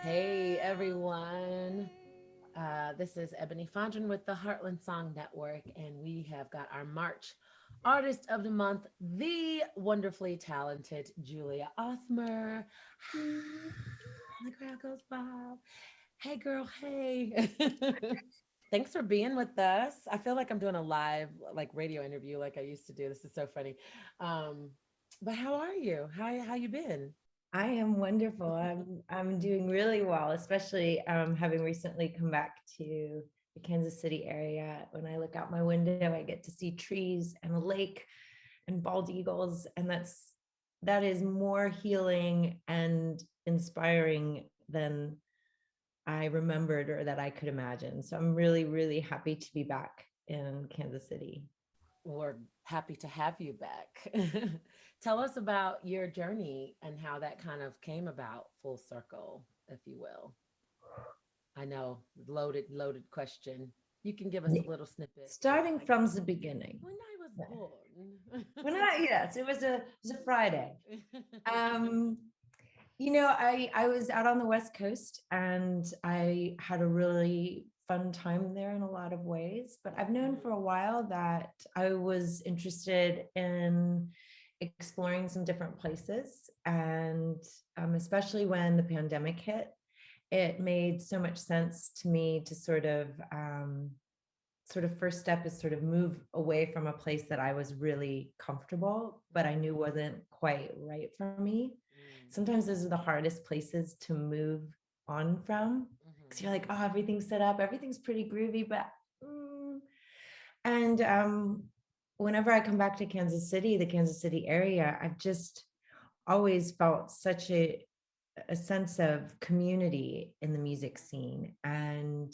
Hey everyone. This is Ebony Fondren with the Heartland Song Network, and we have got our March Artist of the Month, the wonderfully talented Julia Othmer. The crowd goes wild. Hey girl, hey. Thanks for being with us. I feel like I'm doing a live like radio interview like I used to do. This is so funny. Um, but how are you? How you been? I am wonderful. I'm doing really well, especially having recently come back to the Kansas City area. When I look out my window, I get to see trees and a lake and bald eagles, and that is more healing and inspiring than I remembered or that I could imagine. So I'm really, really happy to be back in Kansas City. We're happy to have you back. Tell us about your journey and how that kind of came about full circle, if you will. I know, loaded question. You can give us a little snippet. Starting from the beginning. When I was born. Yes, it was a Friday. Um, I was out on the West Coast and I had a really fun time there in a lot of ways, but I've known for a while that I was interested in exploring some different places. And especially when the pandemic hit, it made so much sense to me to sort of first step is sort of move away from a place that I was really comfortable, but I knew wasn't quite right for me. Sometimes those are the hardest places to move on from because you're like, oh, everything's set up, everything's pretty groovy, but and whenever I come back to Kansas City, the Kansas City area, I've just always felt such a sense of community in the music scene. And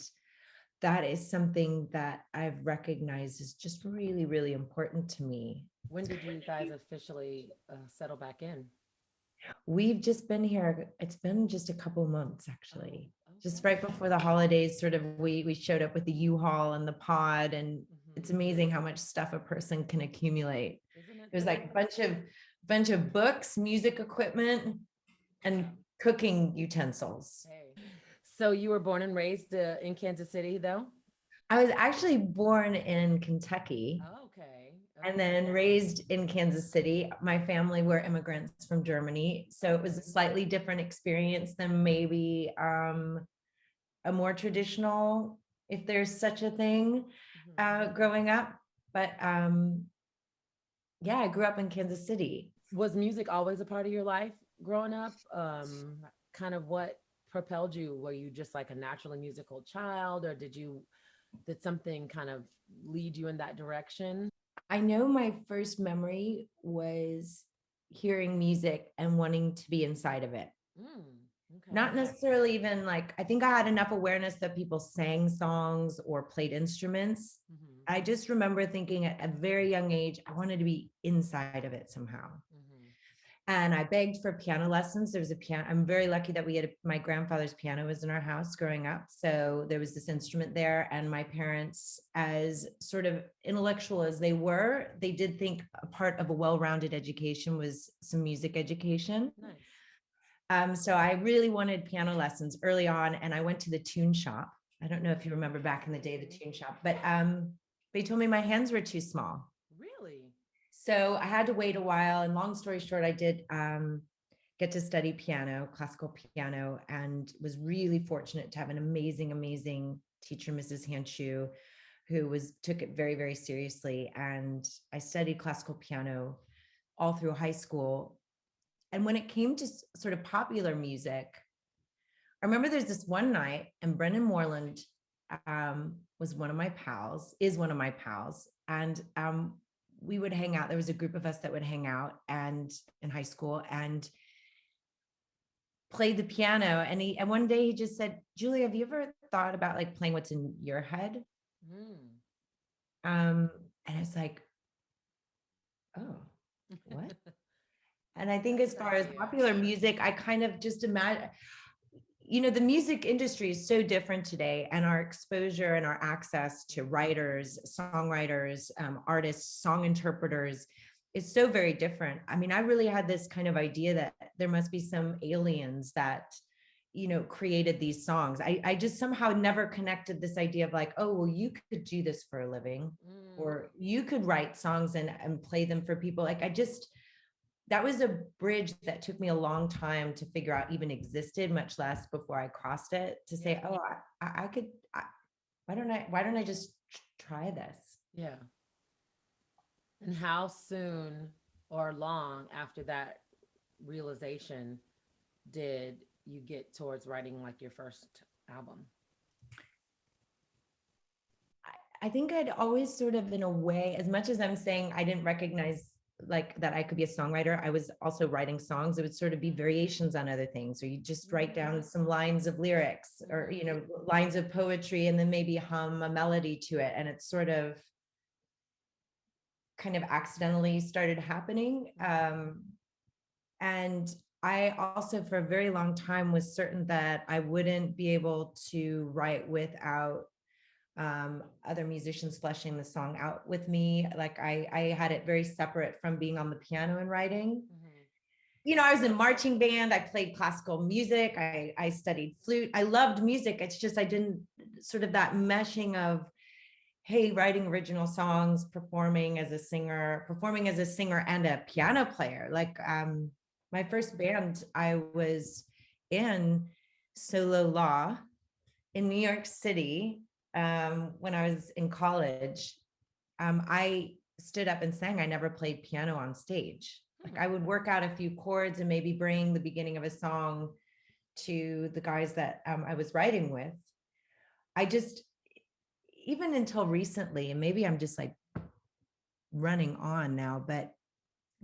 that is something that I've recognized is just really, really important to me. When did you guys officially settle back in? We've just been here. It's been just a couple months, Oh, actually. Just okay. right before the holidays, sort of we showed up with the U-Haul and the pod, and it's amazing how much stuff a person can accumulate. Isn't it It was like though? a bunch of books, music equipment, and cooking utensils. Hey. So you were born and raised in Kansas City, though? I was actually born in Kentucky Okay. and Okay. then raised in Kansas City. My family were immigrants from Germany, so it was a slightly different experience than maybe a more traditional, if there's such a thing, growing up. But yeah, I grew up in Kansas City. Was music always a part of your life growing up? Kind of what propelled you? Were you just like a naturally musical child, or did something kind of lead you in that direction? I know my first memory was hearing music and wanting to be inside of it. Mm, Not okay. necessarily even like, I think I had enough awareness that people sang songs or played instruments. Hmm. I just remember thinking at a very young age, I wanted to be inside of it somehow. Hmm. And I begged for piano lessons. There was a piano. I'm very lucky that my grandfather's piano was in our house growing up. So there was this instrument there. And my parents, as sort of intellectual as they were, they did think a part of a well-rounded education was some music education. Nice. So I really wanted piano lessons early on. And I went to the tune shop. I don't know if you remember back in the day, the tune shop, but they told me my hands were too small. Really? So I had to wait a while. And long story short, I did get to study piano, classical piano, and was really fortunate to have an amazing, amazing teacher, Mrs. Hanshu, who took it very, very seriously. And I studied classical piano all through high school. And when it came to sort of popular music, I remember there's this one night, and Brendan Moreland was one of my pals, is one of my pals. And we would hang out. There was a group of us that would hang out and in high school and played the piano. And one day he just said, Julie, have you ever thought about like playing what's in your head? Mm. And it's like, oh, what? And I think That's as far as crazy. Yeah. popular music, I kind of just imagine, the music industry is so different today, and our exposure and our access to writers, songwriters, artists, song interpreters is so very different. I mean, I really had this kind of idea that there must be some aliens that created these songs. I just somehow never connected this idea of like, oh, well, you could do this for a living, Mm. or you could write songs and play them for people. Like, that was a bridge that took me a long time to figure out even existed, much less before I crossed it, to Yeah. say, oh, I could, why don't I just try this? Yeah. And how soon or long after that realization did you get towards writing like your first album? I think I'd always sort of, in a way, as much as I'm saying I didn't recognize like that I could be a songwriter, I was also writing songs. It would sort of be variations on other things, or you just write down some lines of lyrics, or Mm-hmm. lines of poetry, and then maybe hum a melody to it, and it's sort of kind of accidentally started happening. And I also, for a very long time, was certain that I wouldn't be able to write without other musicians fleshing the song out with me. Like, I had it very separate from being on the piano and writing. Mm-hmm. I was in marching band. I played classical music. I studied flute. I loved music. It's just I didn't, sort of that meshing of, hey, writing original songs, performing as a singer and a piano player. Like, my first band I was in, Solo Law, in New York City, when I was in college. I stood up and sang. I never played piano on stage. Like, I would work out a few chords and maybe bring the beginning of a song to the guys that I was writing with. I just, even until recently, and maybe I'm just like running on now, but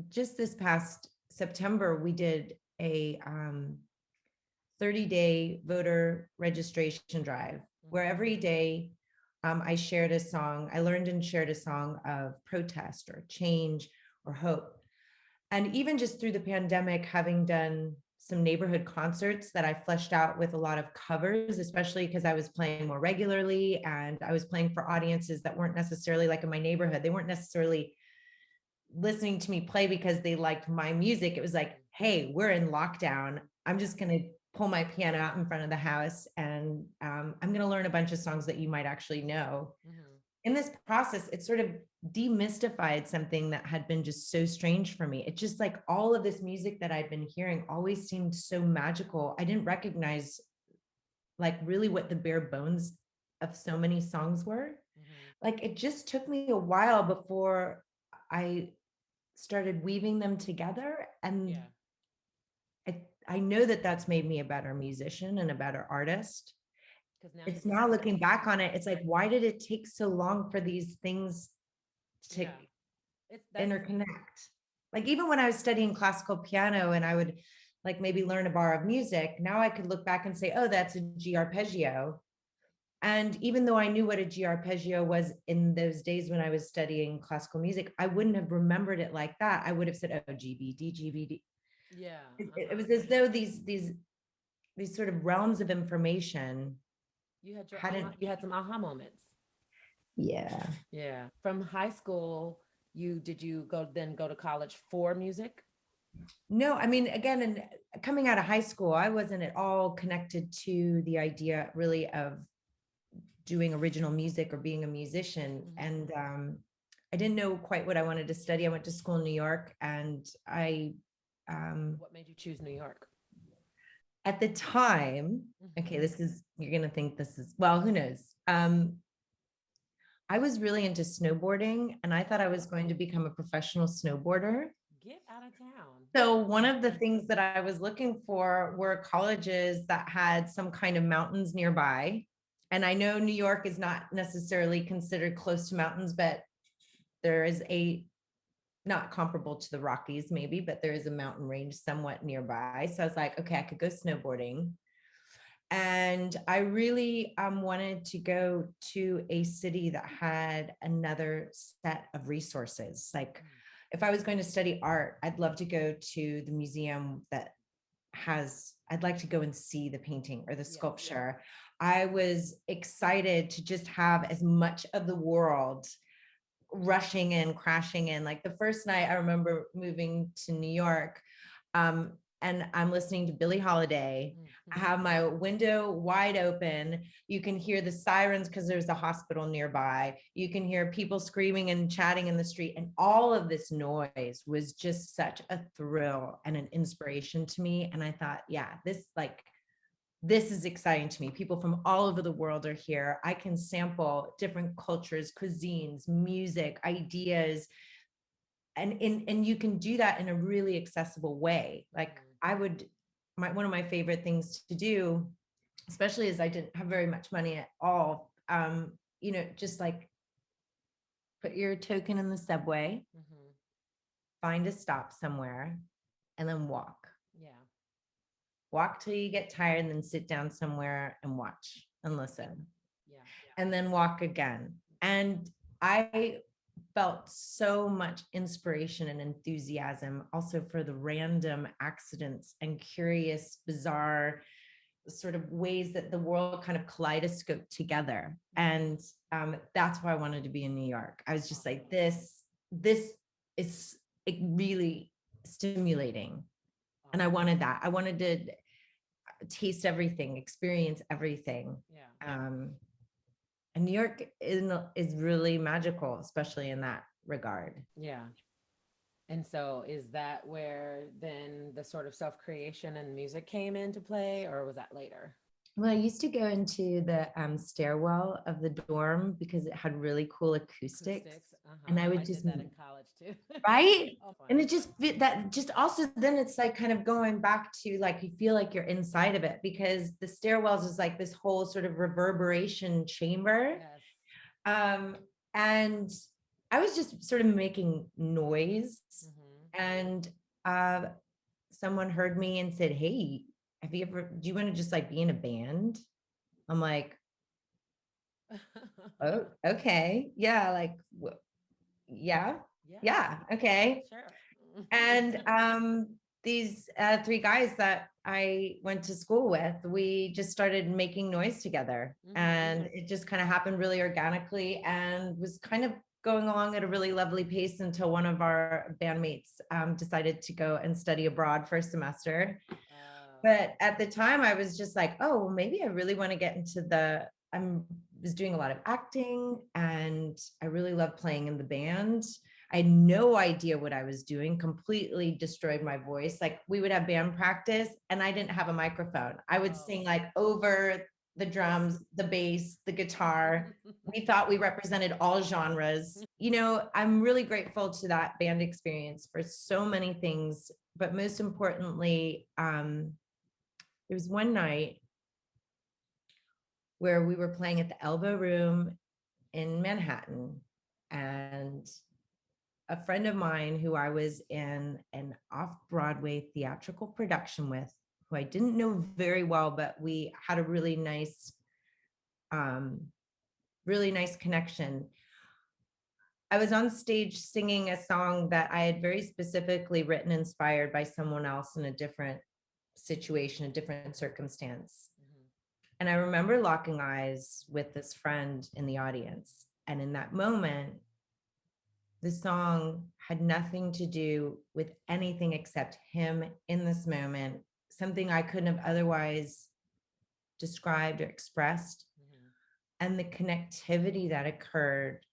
just this past September, we did a 30-day voter registration drive where every day I shared a song. I learned and shared a song of protest or change or hope. And even just through the pandemic, having done some neighborhood concerts that I fleshed out with a lot of covers, especially because I was playing more regularly and I was playing for audiences that weren't necessarily like in my neighborhood. They weren't necessarily listening to me play because they liked my music. It was like, hey, we're in lockdown. I'm just going to pull my piano out in front of the house, and I'm going to learn a bunch of songs that you might actually know. Mm-hmm. In this process, it sort of demystified something that had been just so strange for me. It just, like, all of this music that I'd been hearing always seemed so magical. I didn't recognize like really what the bare bones of so many songs were. Mm-hmm. Like, it just took me a while before I started weaving them together. And Yeah. I know that that's made me a better musician and a better artist. Because now you It's can now, start. looking back on it, it's like, why did it take so long for these things to Yeah. It's that's interconnect? Like, even when I was studying classical piano and I would like maybe learn a bar of music, now I could look back and say, oh, that's a G arpeggio. And even though I knew what a G arpeggio was in those days when I was studying classical music, I wouldn't have remembered it like that. I would have said, oh, G, B, D, G, B, D. yeah. It was as though these sort of realms of information You had your hadn't. you had some aha moments. Yeah. Yeah. From high school, you go to college for music? No, I mean, again, and coming out of high school, I wasn't at all connected to the idea really of doing original music or being a musician. Mm-hmm. And I didn't know quite what I wanted to study. I went to school in New York, and What made you choose New York? at the time, okay, Mm-hmm. this is, you're going to think this is, well, who knows? I was really into snowboarding, and I thought I was going to become a professional snowboarder. Get out of town. So one of the things that I was looking for were colleges that had some kind of mountains nearby. And I know New York is not necessarily considered close to mountains, but there is a, not comparable to the Rockies maybe, but there is a mountain range somewhat nearby. So I was like, okay, I could go snowboarding. And I really wanted to go to a city that had another set of resources. Like, if I was going to study art, I'd love to go to the museum that has, I'd like to go and see the painting or the Yes. sculpture. I was excited to just have as much of the world rushing in, crashing in. Like, the first night I remember moving to New York, and I'm listening to Billie Holiday. I Mhm. have my window wide open. You can hear the sirens because there's a hospital nearby. You can hear people screaming and chatting in the street. And all of this noise was just such a thrill and an inspiration to me. And I thought, yeah, this is exciting to me. People from all over the world are here. I can sample different cultures, cuisines, music, ideas, and you can do that in a really accessible way. Like Mhm. I would, one of my favorite things to do, especially as I didn't have very much money at all, just like put your token in the subway, Mhm. find a stop somewhere, and then walk. Yeah. Walk till you get tired, and then sit down somewhere and watch and listen, Yeah. and then walk again. And I felt so much inspiration and enthusiasm also for the random accidents and curious, bizarre sort of ways that the world kind of kaleidoscope together. Mhm. And that's why I wanted to be in New York. I was just like, Awesome. this is really stimulating. And I Awesome. wanted that. I wanted to taste everything, experience everything. Yeah. Um, and New York is really magical, especially in that regard. Yeah. And so is that where then the sort of self-creation and music came into play, or was that later? Well, I used to go into the stairwell of the dorm because it had really cool acoustics. Acoustics. And I Oh, would I just, did that in college too. right? Oh, And funny. it just that just also then it's like kind of going back to like you feel like you're inside of it because the stairwells is like this whole sort of reverberation chamber. Yes. Um, and I was just sort of making noise, Mm-hmm. and uh, someone heard me and said, "Hey, have you ever? Do you want to just like be in a band?" I'm like, "Oh, okay, yeah, like, yeah, Yeah, yeah, okay." sure. And these three guys that I went to school with, we just started making noise together, Mm-hmm. and it just kind of happened really organically and was kind of going along at a really lovely pace until one of our bandmates decided to go and study abroad for a semester. Oh, But at the time, I was just like, oh, well, maybe I really want to get into I'm was doing a lot of acting, and I really love playing in the band. I had no idea what I was doing, completely destroyed my voice. Like we would have band practice and I didn't have a microphone. I would oh. sing like over the drums, the bass, the guitar. We thought we represented all genres. I'm really grateful to that band experience for so many things, but most importantly, there was one night where we were playing at the Elbow Room in Manhattan, and a friend of mine who I was in an off Broadway theatrical production with, who I didn't know very well, but we had a um, really nice connection. I was on stage singing a song that I had very specifically written, inspired by someone else in a different situation, a different circumstance. Mhm. And I remember locking eyes with this friend in the audience. And in that moment, the song had nothing to do with anything except him in this moment, something I couldn't have otherwise described or expressed. Mhm. And the connectivity that occurred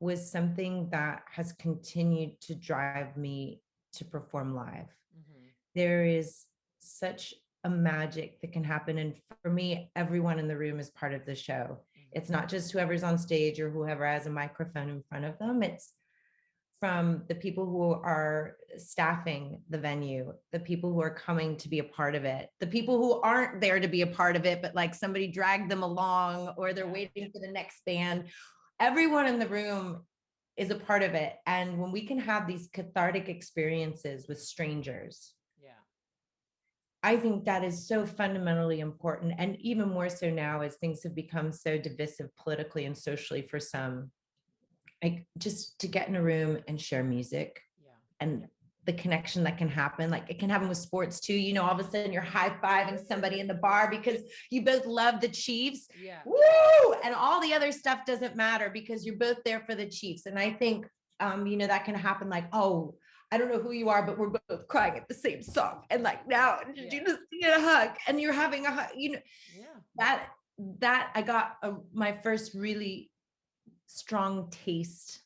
was something that has continued to drive me to perform live. Mhm. There is such a magic that can happen. And for me, everyone in the room is part of the show. It's Mhm. not just whoever's on stage or whoever has a microphone in front of them. It's from the people who are staffing the venue, the people who are coming to be a part of it, the people who aren't there to be a part of it, but like somebody dragged them along or they're Yeah. waiting for the next band. Everyone in the room is a part of it. And when we can have these cathartic experiences with strangers, Yeah. I think that is so fundamentally important. And even more so now as things have become so divisive politically and socially for some, like just to get in a room and share music Yeah. and the connection that can happen. Like it can happen with sports too. All of a sudden you're high-fiving somebody in the bar because you both love the Chiefs. Yeah. Woo! And all the other stuff doesn't matter because you're both there for the Chiefs. And I think that can happen like, oh, I don't know who you are, but we're both crying at the same song. And like now Yeah. you just get a hug and you're having a hug, Yeah. that I got my first really strong taste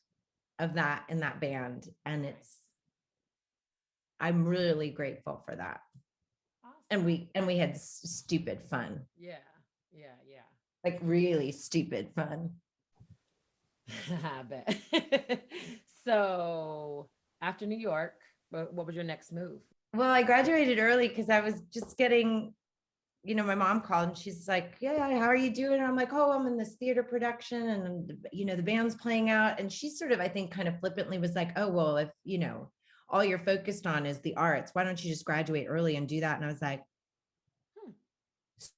of that in that band. And I'm really grateful for that. And Awesome. we had stupid fun, Yeah. Yeah. Yeah. like really stupid fun. I bet. So after New York, what was your next move? Well, I graduated early because I was just getting, my mom called and she's like, yeah, how are you doing? And I'm like, oh, I'm in this theater production and, the band's playing out. And she sort of, I think, kind of flippantly was like, oh, well, if, all you're focused on is the arts, why don't you just graduate early and do that? And I was like, Hmm,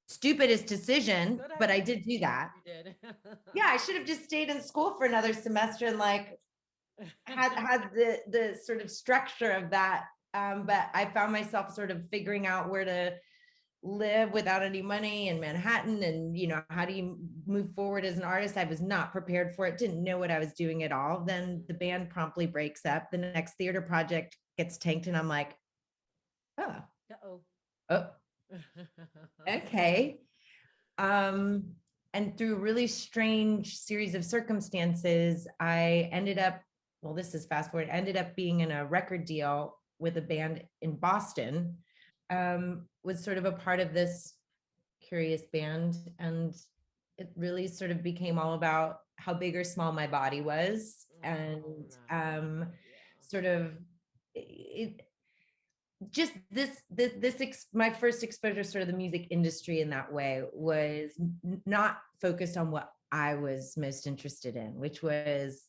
stupidest decision, good but I idea. did do that. You did. Yeah, I should have just stayed in school for another semester and like had the sort of structure of that. But I found myself sort of figuring out where to live without any money in Manhattan, and how do you move forward as an artist. I was not prepared for it, didn't know what I was doing at all. Then the band promptly breaks up, the next theater project gets tanked, and I'm like, oh, Uh-oh. oh, okay. um and through a really strange series of circumstances, I ended up, well, this is fast forward, ended up being in a record deal with a band in Boston. Was sort of a part of this curious band, and it really sort of became all about how big or small my body was. And Oh no. um Yeah. sort of it, just my first exposure to sort of the music industry in that way was not focused on what I was most interested in, which was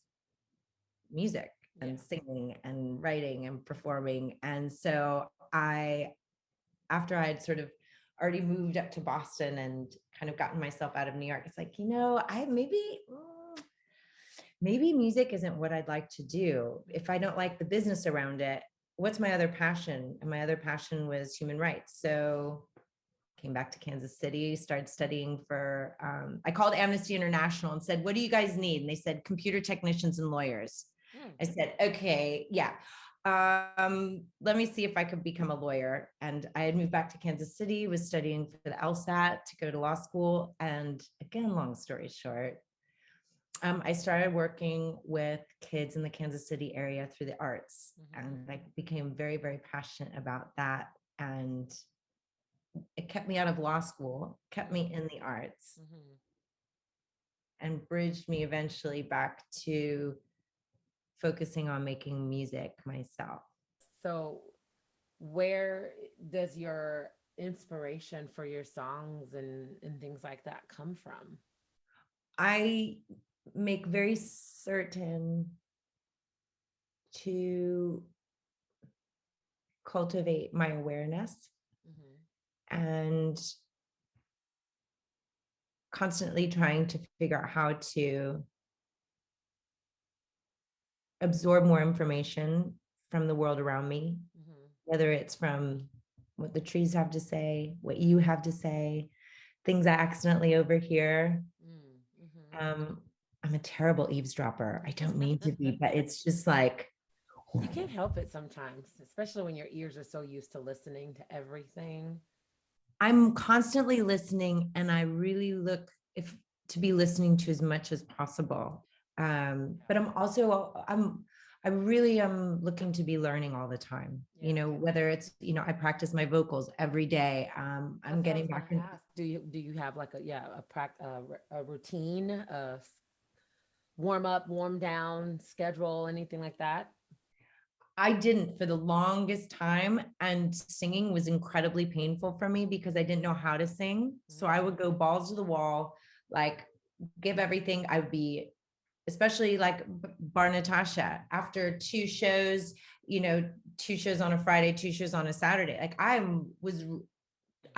music Yeah. and singing and writing and performing. And so I after I had sort of already moved up to Boston and kind of gotten myself out of New York, it's like, I maybe music isn't what I'd like to do. If I don't like the business around it, what's my other passion? And my other passion was human rights. So came back to Kansas City, started studying for, I called Amnesty International and said, what do you guys need? And they said, computer technicians and lawyers. Hmm. I said, okay, yeah. Let me see if I could become a lawyer. And I had moved back to Kansas City, was studying for the LSAT to go to law school. And again, long story short, I started working with kids in the Kansas City area through the arts. Mm-hmm. And I became very, very passionate about that. And it kept me out of law school, kept me in the arts, Mm-hmm. and bridged me eventually back to focusing on making music myself. So where does your inspiration for your songs and things like that come from? I make very certain to cultivate my awareness Mm-hmm. and constantly trying to figure out how to absorb more information from the world around me, Mm-hmm. whether it's from what the trees have to say, what you have to say, things I accidentally overhear. Mm-hmm. Um, I'm a terrible eavesdropper. I don't mean to be, but it's just like, You can't help it sometimes, especially when your ears are so used to listening to everything. I'm constantly listening, and I really look if to be listening to as much as possible. But I really am looking to be learning all the time. Yeah. Whether it's, I practice my vocals every day. I'm That's what I getting was gonna back in. ask. Do you have like a routine, warm up, warm down schedule, anything like that? I didn't for the longest time, and singing was incredibly painful for me because I didn't know how to sing. So I Mm. would go balls to the wall, like give everything. I would be, especially like Bar Natasha, after two shows on a Friday, two shows on a Saturday. Like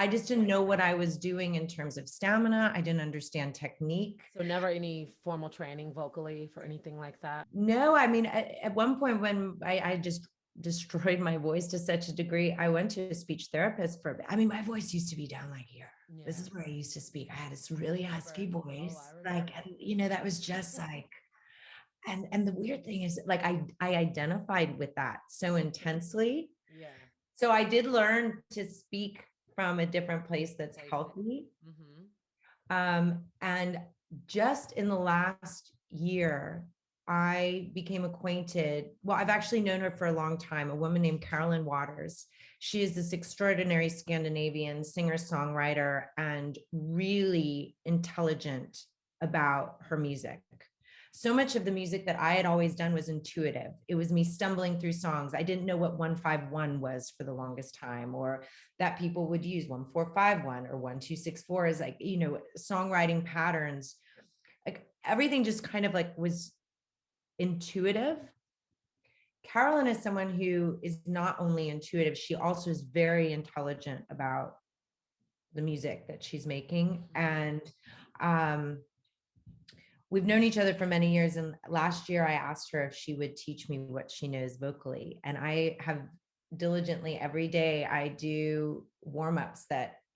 I just didn't know what I was doing in terms of stamina. I didn't understand technique. So never any formal training vocally for anything like that. No, I mean, at one point when I just destroyed my voice to such a degree, I went to a speech therapist for, I mean, my voice used to be down like here. This Yeah, is where I used to speak. I had this I really husky remember. Oh, voice. I Like, remember. and, that was just like, And the weird thing is like I identified with that so intensely. Yeah. So I did learn to speak from a different place that's Placement. healthy. Mm-hmm. And just in the last year, I became acquainted. Well, I've actually known her for a long time, a woman named Carolyn Waters. She is this extraordinary Scandinavian singer songwriter and really intelligent about her music. So much of the music that I had always done was intuitive. It was me stumbling through songs. I didn't know what 151 was for the longest time, or that people would use 1451 or 1264 as like, songwriting patterns. Like everything just kind of like was intuitive. Carolyn is someone who is not only intuitive, she also is very intelligent about the music that she's making. And um, we've known each other for many years. And last year I asked her if she would teach me what she knows vocally. And I have diligently every day, I do warm-ups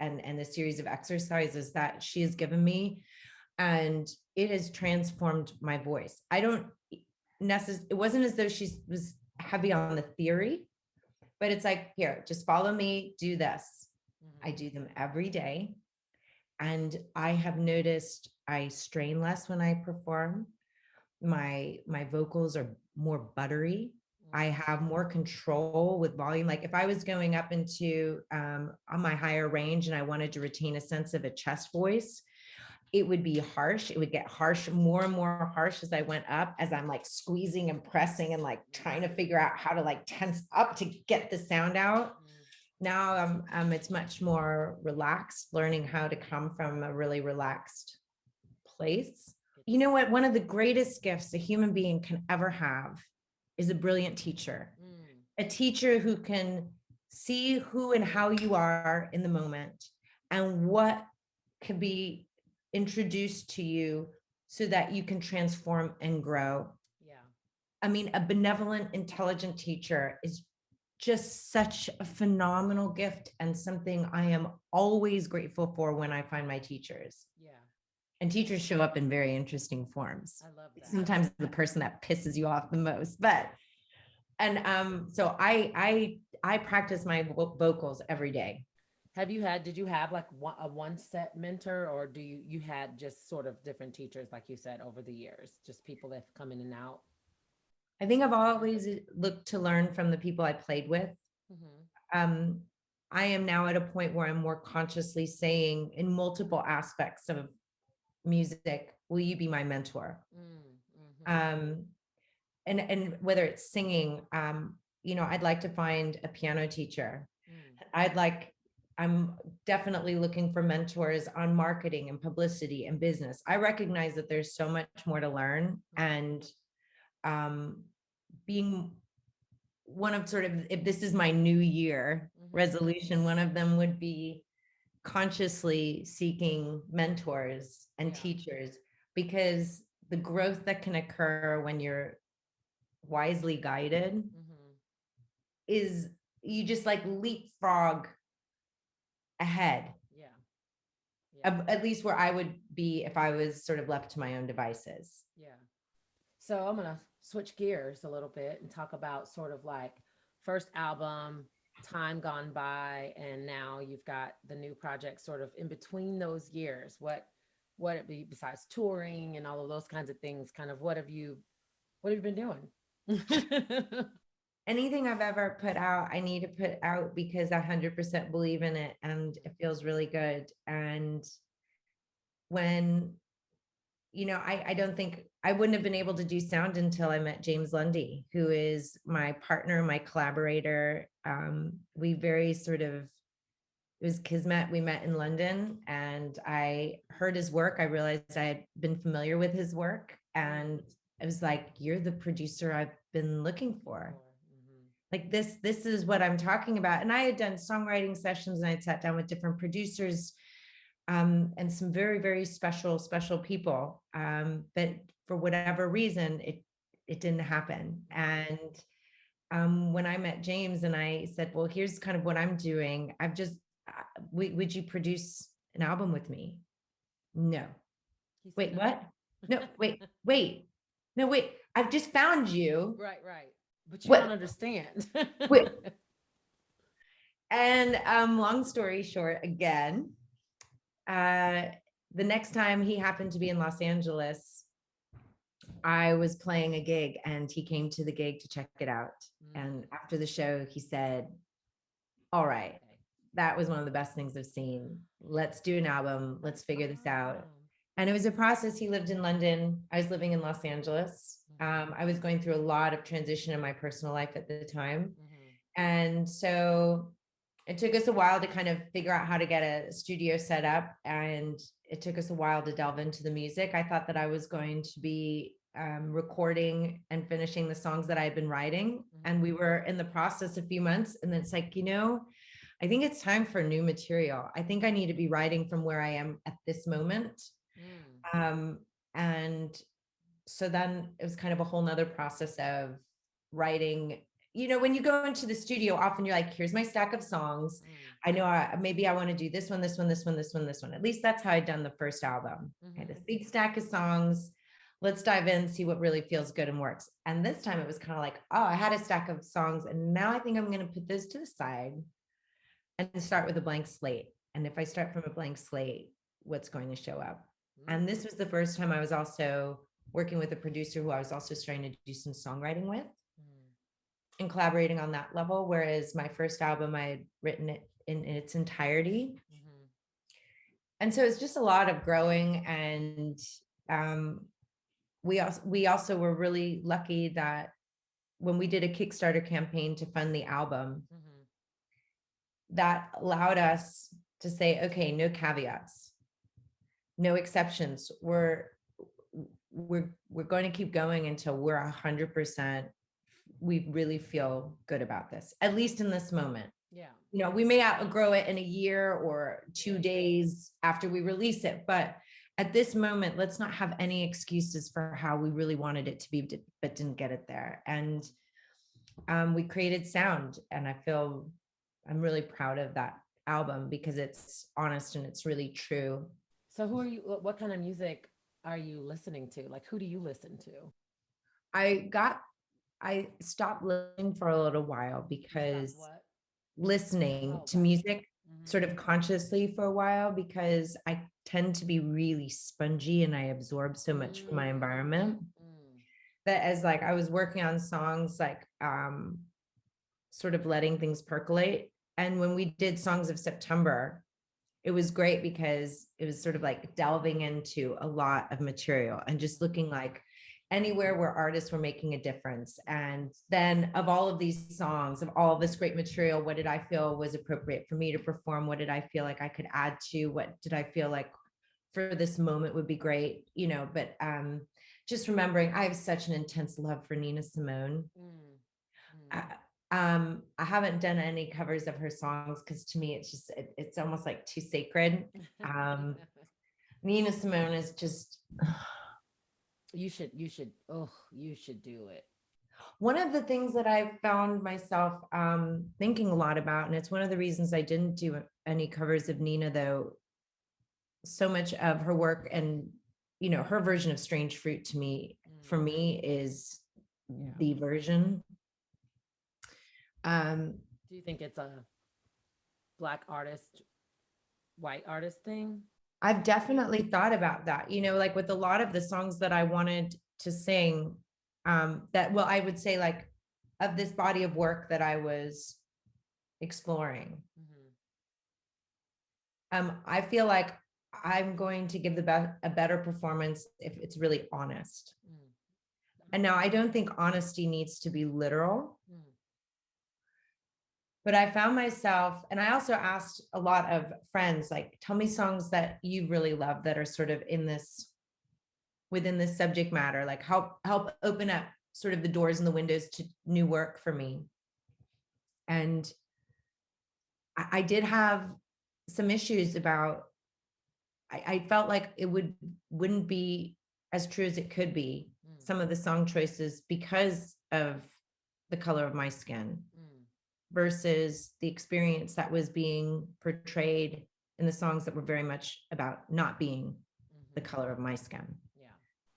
and a series of exercises that she has given me. And it has transformed my voice. I don't necessarily, it wasn't as though she was heavy on the theory, but it's like, here, just follow me, do this. I Mm-hmm. do them every day. And I have noticed I strain less when I perform. My vocals are more buttery. I have more control with volume. Like if I was going up into on my higher range and I wanted to retain a sense of a chest voice, it would be harsh. It would get harsh, more and more harsh as I went up, as I'm like squeezing and pressing and like trying to figure out how to like tense up to get the sound out. Now it's much more relaxed, learning how to come from a really relaxed place. You know what? One of the greatest gifts a human being can ever have is a brilliant teacher, Mm. a teacher who can see who and how you are in the moment and what could be introduced to you so that you can transform and grow. Yeah. I mean, a benevolent, intelligent teacher is just such a phenomenal gift and something I am always grateful for when I find my teachers. Yeah. And teachers show up in very interesting forms. I love that. Sometimes the person that pisses you off the most, but so I practice my vocals every day. Did you have like a one set mentor, or do you had just sort of different teachers, like you said, over the years, just people that come in and out? I think I've always looked to learn from the people I played with. Mm-hmm. um, I am now at a point where I'm more consciously saying in multiple aspects of music, will you be my mentor? Mm-hmm. Um, and whether it's singing, I'd like to find a piano teacher. Mm. I'd like, I'm definitely looking for mentors on marketing and publicity and business. I recognize that there's so much more to learn, and um, being one of sort of, if this is my new year Mm-hmm. resolution, one of them would be consciously seeking mentors and Yeah. teachers, because the growth that can occur when you're wisely guided Mm-hmm. is, you just like leapfrog ahead Yeah. Yeah. of at least where I would be if I was sort of left to my own devices. Yeah. So I'm gonna switch gears a little bit and talk about sort of like first album, time gone by, and now you've got the new project sort of in between those years. What it be besides touring and all of those kinds of things? Kind of what have you been doing? Anything I've ever put out, I need to put out because I 100% believe in it and it feels really good. And when, I don't think I wouldn't have been able to do sound until I met James Lundy, who is my partner, my collaborator. We very sort of, it was kismet. We met in London and I heard his work. I realized I had been familiar with his work. And I was like, you're the producer I've been looking for. Mm-hmm. Like this is what I'm talking about. And I had done songwriting sessions and I'd sat down with different producers, and some very, very special people. But for whatever reason, it didn't happen. And when I met James and I said, well, here's kind of what I'm doing. Would you produce an album with me? No. He said Wait, no. what? No, wait. No, wait. I've just found you. Right, right. But you don't What, understand. what and long story short, again, uh the next time he happened to be in Los Angeles, I was playing a gig and he came to the gig to check it out. And Mm, after the show, he said, all right, okay. that was one of the best things I've seen. Let's do an album. Let's That's figure this out. awesome. And it was a process. He lived in London. I was living in Los Angeles. Hmm. I was going through a lot of transition in my personal life at the time. Hmm. And so it took us a while to kind of figure out how to get a studio set up. And it took us a while to delve into the music. I thought that I was going to be recording and finishing the songs that I had been writing. And Hmm. we were in the process a few months. And then it's like, I think it's time for new material. I think I need to be writing from where I am at this moment. Mm. Um, and so then it was kind of a whole nother process of writing. When you go into the studio, often you're like, here's my stack of songs. Mm. I know maybe I want to do this one, this one, this one, this one, this one. At least that's how I'd done the first album. I had Hmm. this big stack of songs. Let's dive in, see what really feels good and works. And this time it was kind of like, oh, I had a stack of songs and now I think I'm going to put those to the side and start with a blank slate. And if I start from a blank slate, what's going to show up? And Mm. this was the first time I was also working with a producer who I was also starting to do some songwriting with Mm. and collaborating on that level. Whereas my first album, I had written it in its entirety. Hmm. And so it's just a lot of growing. And um, we also were really lucky that when we did a Kickstarter campaign to fund the album, Hmm. that allowed us to say, okay, no caveats, no exceptions. We're going to keep going until we're 100%. We really feel good about this, at least in this moment. Yeah. We may outgrow it in a year or Yeah. 2 days after we release it, but at this moment, let's not have any excuses for how we really wanted it to be, but didn't get it there. And we created sound, and I'm really proud of that album because it's honest and it's really true. So who are you? What kind of music are you listening to? Like, who do you listen to? I got I stopped listening for a little while You stopped because what? listening Oh, to gotcha. music Hmm. sort of consciously for a while because I tend to be really spongy and I absorb so much from my Mm. environment Mm. that as like I was working on songs like sort of letting things percolate. And when we did Songs of September, it was great because it was sort of like delving into a lot of material and just Mm. looking like anywhere where artists were making a difference. And then of all of these songs, of all of this great material, what did I feel was appropriate for me to perform? What did I feel like I could add to? What did I feel like for this moment would be great? But just remembering I have such an intense love for Nina Simone. Mm. Mm. I, I haven't done any covers of her songs because to me it's just it's almost like too sacred. Um, Nina Simone is just You should do it. one of the things that I've found myself thinking a lot about, and it's one of the reasons I didn't do any covers of Nina, though. So much of her work and her version of Strange Fruit to me, for Mm. me, is Yeah. the version. Um, Do you think it's a black artist, white artist thing? I've definitely thought about that, like with a lot of the songs that I wanted to sing, well, I would say like of this body of work that I was exploring. Hmm. I feel like I'm going to give a better performance if it's really honest. Mm. And now I don't think honesty needs to be literal, Mm. but I found myself, and I also asked a lot of friends, like, tell me songs that you really love that are sort of within this subject matter, like help open up sort of the doors and the windows to new work for me. And I did have some issues about I felt like wouldn't be as true as it could be, Mm. some of the song choices because of the color of my skin Mm. versus the experience that was being portrayed in the songs that were very much about not being the Hmm. color of my skin. Yeah.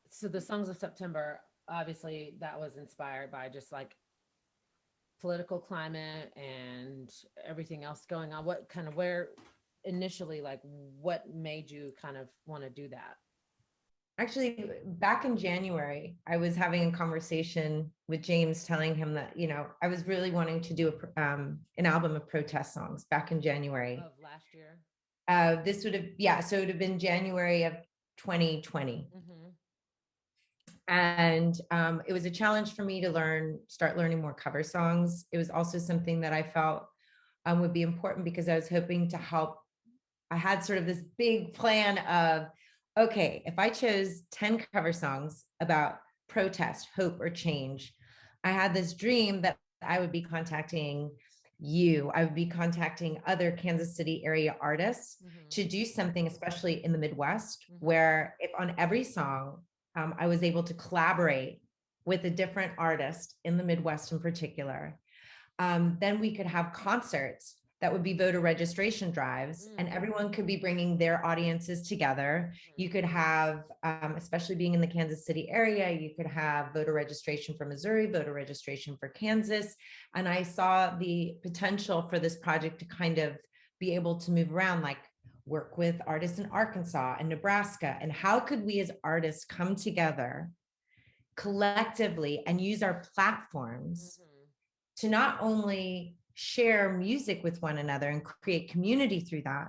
So the Songs of September. obviously that was inspired by just like political climate and everything else going on. What kind of where initially, like, what made you kind of want to do that? Actually, back in January, I was having a conversation with James, telling him that, I was really wanting to do an album of protest songs back in January. Of last year? This would have, yeah, so it would have been January of 2020. Mm-hmm. And it was a challenge for me to start learning more cover songs. It was also something that I felt would be important because I was hoping to help. I had sort of this big plan of, okay, if I chose 10 cover songs about protest, hope, or change, I had this dream that I would be contacting you. I would be contacting other Kansas City area artists Mm-hmm. to do something, especially in the Midwest, Mm-hmm. where if on every song, I was able to collaborate with a different artist in the Midwest in particular, then we could have concerts that would be voter registration drives, and Mm-hmm. everyone could be bringing their audiences together. You could have, especially being in the Kansas City area, you could have voter registration for Missouri, voter registration for Kansas. And I saw the potential for this project to kind of be able to move around, like work with artists in Arkansas and Nebraska. And how could we as artists come together collectively and use our platforms Mm-hmm. to not only share music with one another and create community through that,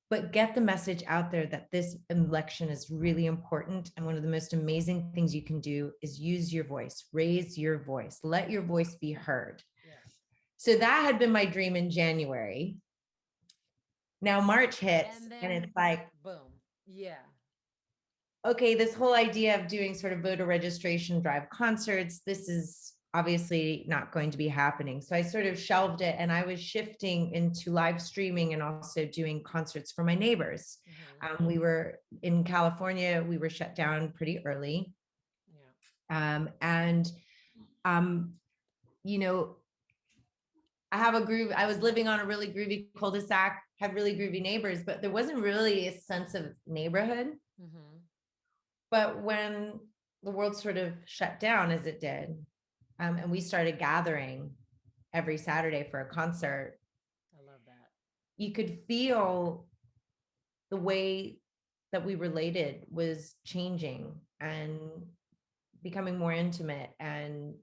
but get the message out there that this election is really important. And one of the most amazing things you can do is use your voice, raise your voice, let your voice be heard. Yeah. So that had been my dream in January. Now March hits And and then, it's like, boom. Yeah. okay, this whole idea of doing sort of voter registration drive concerts, this is obviously not going to be happening. So I sort of shelved it and I was shifting into live streaming and also doing concerts for my neighbors. Mm-hmm. We were in California, we were shut down pretty early. Yeah. And, um, you know, I have a groove. I was living on a really groovy cul-de-sac, had really groovy neighbors, but there wasn't really a sense of neighborhood. Mm-hmm. But when the world sort of shut down as it did, and we started gathering every Saturday for a concert, I love that. you could feel the way that we related was changing and becoming more intimate. And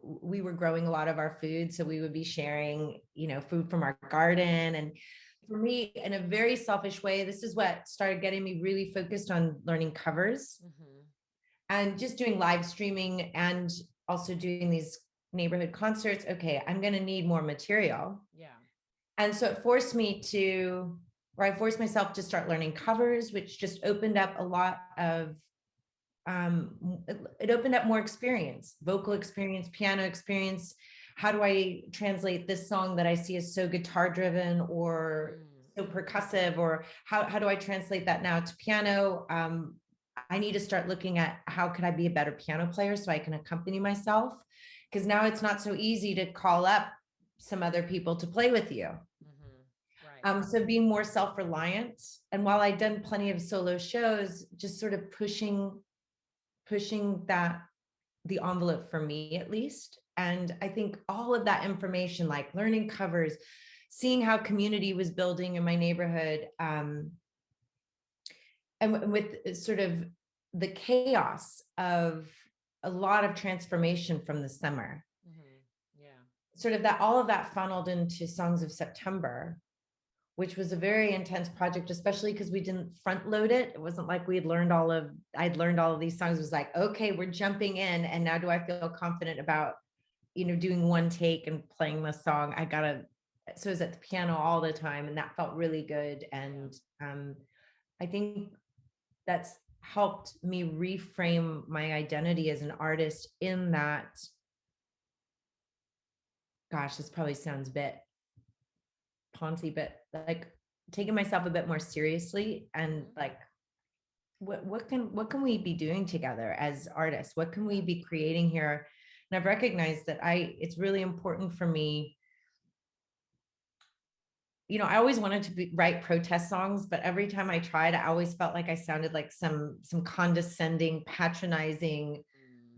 we were growing a lot of our food, so we would be sharing food from our garden. And for me, in a very selfish way, this is what started getting me really focused on learning covers Mm-hmm. and just doing live streaming and also doing these neighborhood concerts. Okay, I'm going to need more material. Yeah. And so it forced me to, or I forced myself to start learning covers, which just opened up a lot of, it opened up more experience, vocal experience, piano experience. How do I translate this song that I see as so guitar driven or so percussive, or how do I translate that now to piano? I need to start looking at how could I be a better piano player so I can accompany myself, because now it's not so easy to call up some other people to play with you. Mm-hmm. Right. So being more self-reliant. And while I'd done plenty of solo shows, just sort of pushing that the envelope for me at least. And I think all of that information, like learning covers, seeing how community was building in my neighborhood, and with sort of the chaos of a lot of transformation from the summer, Mm-hmm. Yeah. sort of that, all of that funneled into Songs of September, which was a very intense project, especially because we didn't front load it. It wasn't like I'd learned all of these songs. It was like, okay, we're jumping in. And now do I feel confident about, doing one take and playing the song? So I was at the piano all the time, and that felt really good. Yeah. And I think that's helped me reframe my identity as an artist in that, gosh, this probably sounds a bit poncy, but like taking myself a bit more seriously and Mm-hmm. like what can we be doing together as artists? What can we be creating here? And I've recognized that it's really important for me. I always wanted to write protest songs, but every time I tried, I always felt like I sounded like some condescending, patronizing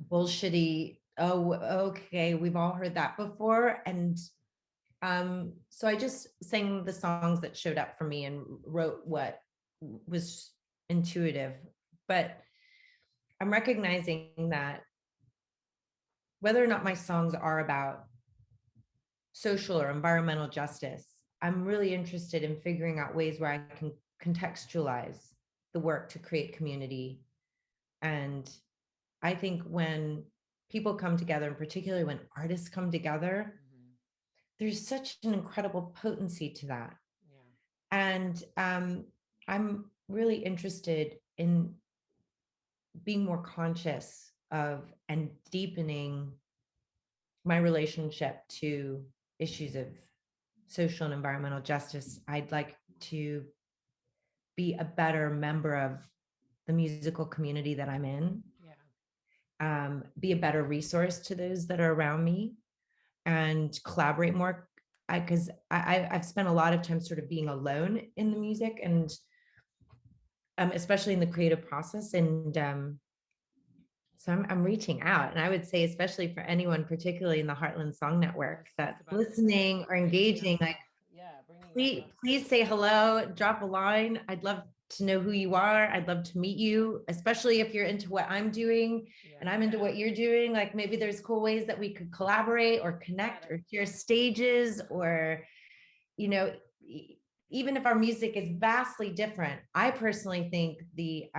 bullshitty, oh, okay, we've all heard that before. And so I just sang the songs that showed up for me and wrote what was intuitive. But I'm recognizing that whether or not my songs are about social or environmental justice, I'm really interested in figuring out ways where I can contextualize the work to create community. And I think when people come together, and particularly when artists come together, there's such an incredible potency to that. Yeah. And I'm really interested in being more conscious of and deepening my relationship to issues of social and environmental justice. I'd like to be a better member of the musical community that I'm in, Yeah. be a better resource to those that are around me, and collaborate more. Because I've spent a lot of time sort of being alone in the music, and especially in the creative process. And so I'm reaching out, and I would say, especially for anyone, particularly in the Heartland Song I Network, was just that's about to say, listening or reaching engaging, out. like Yeah, bringing that please, love. please say hello, drop a line. I'd love to know who you are. I'd love to meet you, especially if you're into what I'm doing Yeah. and I'm into what you're doing. Like maybe there's cool ways that we could collaborate or connect or share stages, or, you know, even if our music is vastly different, I personally think the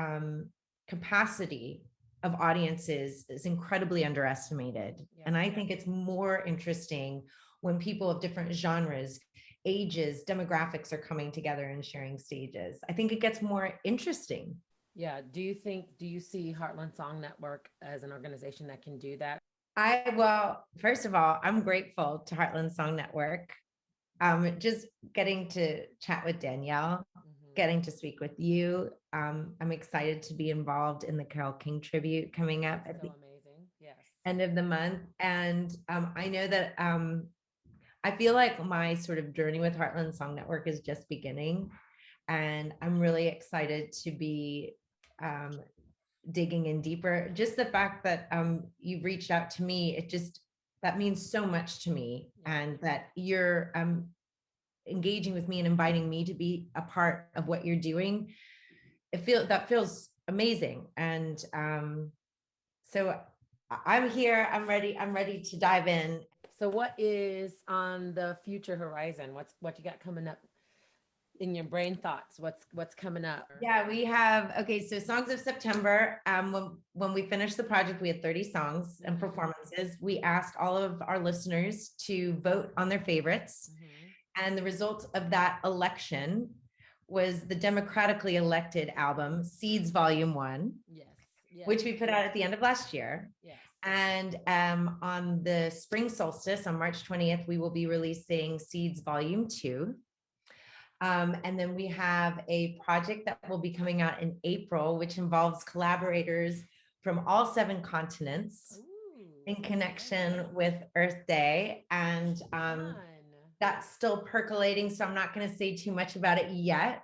capacity of audiences is incredibly underestimated. Yeah. And I think it's more interesting when people of different genres, ages, demographics are coming together and sharing stages. I think it gets more interesting. Yeah. Do you see Heartland Song Network as an organization that can do that? Well, first of all, I'm grateful to Heartland Song Network. Just getting to chat with Danielle, getting to speak with you. I'm excited to be involved in the Carole King tribute coming up That's at so the amazing. Yes. end of the month. And I know that I feel like my sort of journey with Heartland Song Network is just beginning. And I'm really excited to be um, digging in deeper. Just the fact that you've reached out to me, it just, that means so much to me. Yeah. And that you're engaging with me and inviting me to be a part of what you're doing. That feels amazing. And so I'm here, I'm ready to dive in. So what is on the future horizon? What you got coming up in your brain thoughts? What's coming up? Yeah, we have, okay, so Songs of September. When we finished the project, we had 30 songs and performances. We asked all of our listeners to vote on their favorites. And the results of that election was the democratically elected album, Seeds Volume 1, Yes. Yes. which we put out at the end of last year. Yes. And on the spring solstice, on March 20th, we will be releasing Seeds Volume 2. And then we have a project that will be coming out in April, which involves collaborators from all 7 continents in connection with Earth Day. And that's still percolating, so I'm not going to say too much about it yet.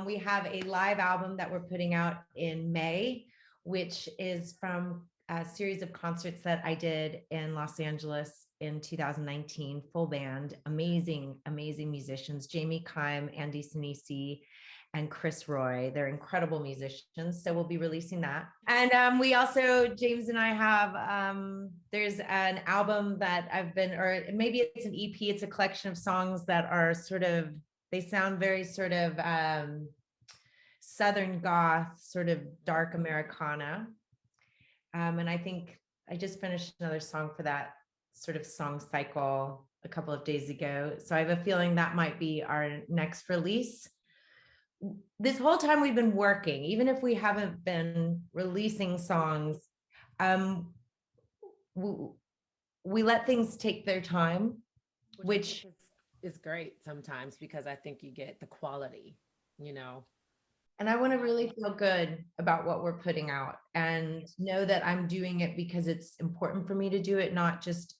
We have a live album that we're putting out in May, which is from a series of concerts that I did in Los Angeles in 2019, full band, amazing, amazing musicians, Jamie Kime, Andy Sinisi, and Chris Roy. They're incredible musicians. So we'll be releasing that. And we also, James and I have, there's an album that I've been, or maybe it's an EP, it's a collection of songs that are sort of, they sound very sort of Southern goth, sort of dark Americana. And I think I just finished another song for that sort of song cycle a couple of days ago. So I have a feeling that might be our next release. This whole time we've been working, even if we haven't been releasing songs, um, we let things take their time, which is great sometimes because I think you get the quality, you know. And I want to really feel good about what we're putting out and know that I'm doing it because it's important for me to do it, not just,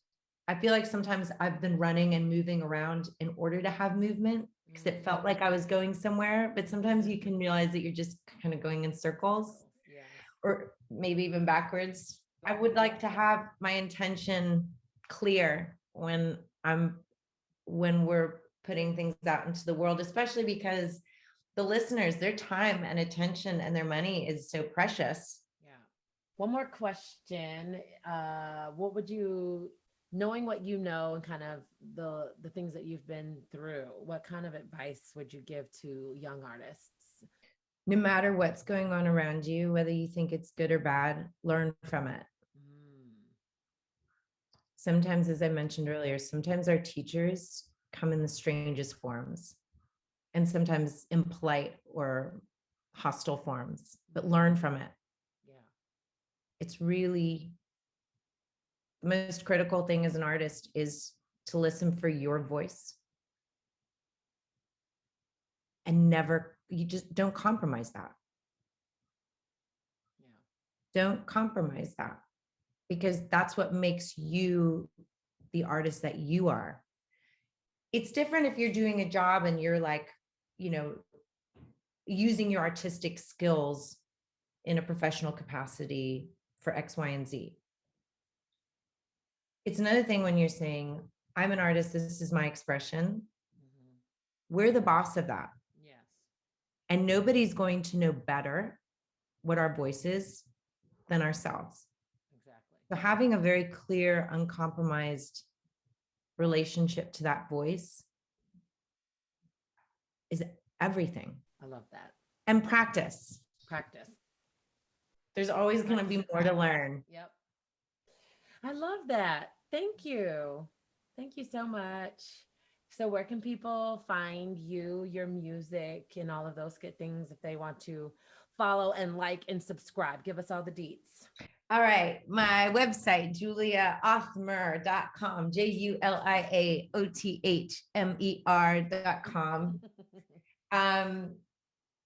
I feel like sometimes I've been running and moving around in order to have movement because it felt like I was going somewhere. But sometimes you can realize that you're just kind of going in circles, Yeah. or maybe even backwards. I would like to have my intention clear when we're putting things out into the world, especially because the listeners, their time and attention and their money is so precious. Yeah. One more question. What would you, knowing what you know and kind of the things that you've been through, what kind of advice would you give to young artists? No matter what's going on around you, whether you think it's good or bad, learn from it. Mm, Sometimes, as I mentioned earlier, sometimes our teachers come in the strangest forms and sometimes in polite or hostile forms, but learn from it. yeah. It's really the most critical thing as an artist is to listen for your voice and never, you just don't compromise that. Yeah. Don't compromise that because that's what makes you the artist that you are. It's different if you're doing a job and you're like, you know, using your artistic skills in a professional capacity for X, Y, and Z. It's another thing when you're saying, I'm an artist, this is my expression. Mm-hmm. We're the boss of that. Yes. And nobody's going to know better what our voice is than ourselves. Exactly. So having a very clear, uncompromised relationship to that voice is everything. I love that. And practice. Practice. There's always going to Practice be and more to practice. learn. Yep. I love that. Thank you. Thank you so much. So, where can people find you, your music, and all of those good things if they want to follow and like and subscribe? Give us all the deets. All right. My website, juliaothmer.com, JuliaOthmer.com.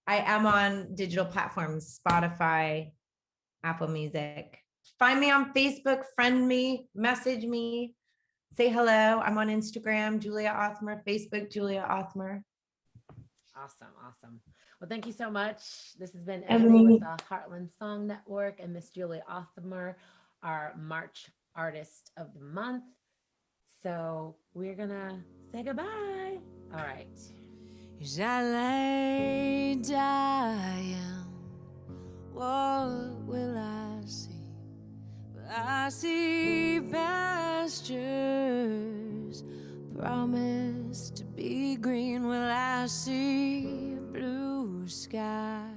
I am on digital platforms, Spotify, Apple Music. Find me on Facebook, friend me, message me, say hello. I'm on Instagram, Julia Othmer, Facebook, Julia Othmer. Awesome. Awesome. Well, thank you so much. This has been Ebony with Ebony. the Heartland Song Network and Miss Julie Othmer, our March Artist of the Month. So, we're going to say goodbye. All right. As I lay dying, what will I see? Will I see pastures promised to be green? Will I see blue sky?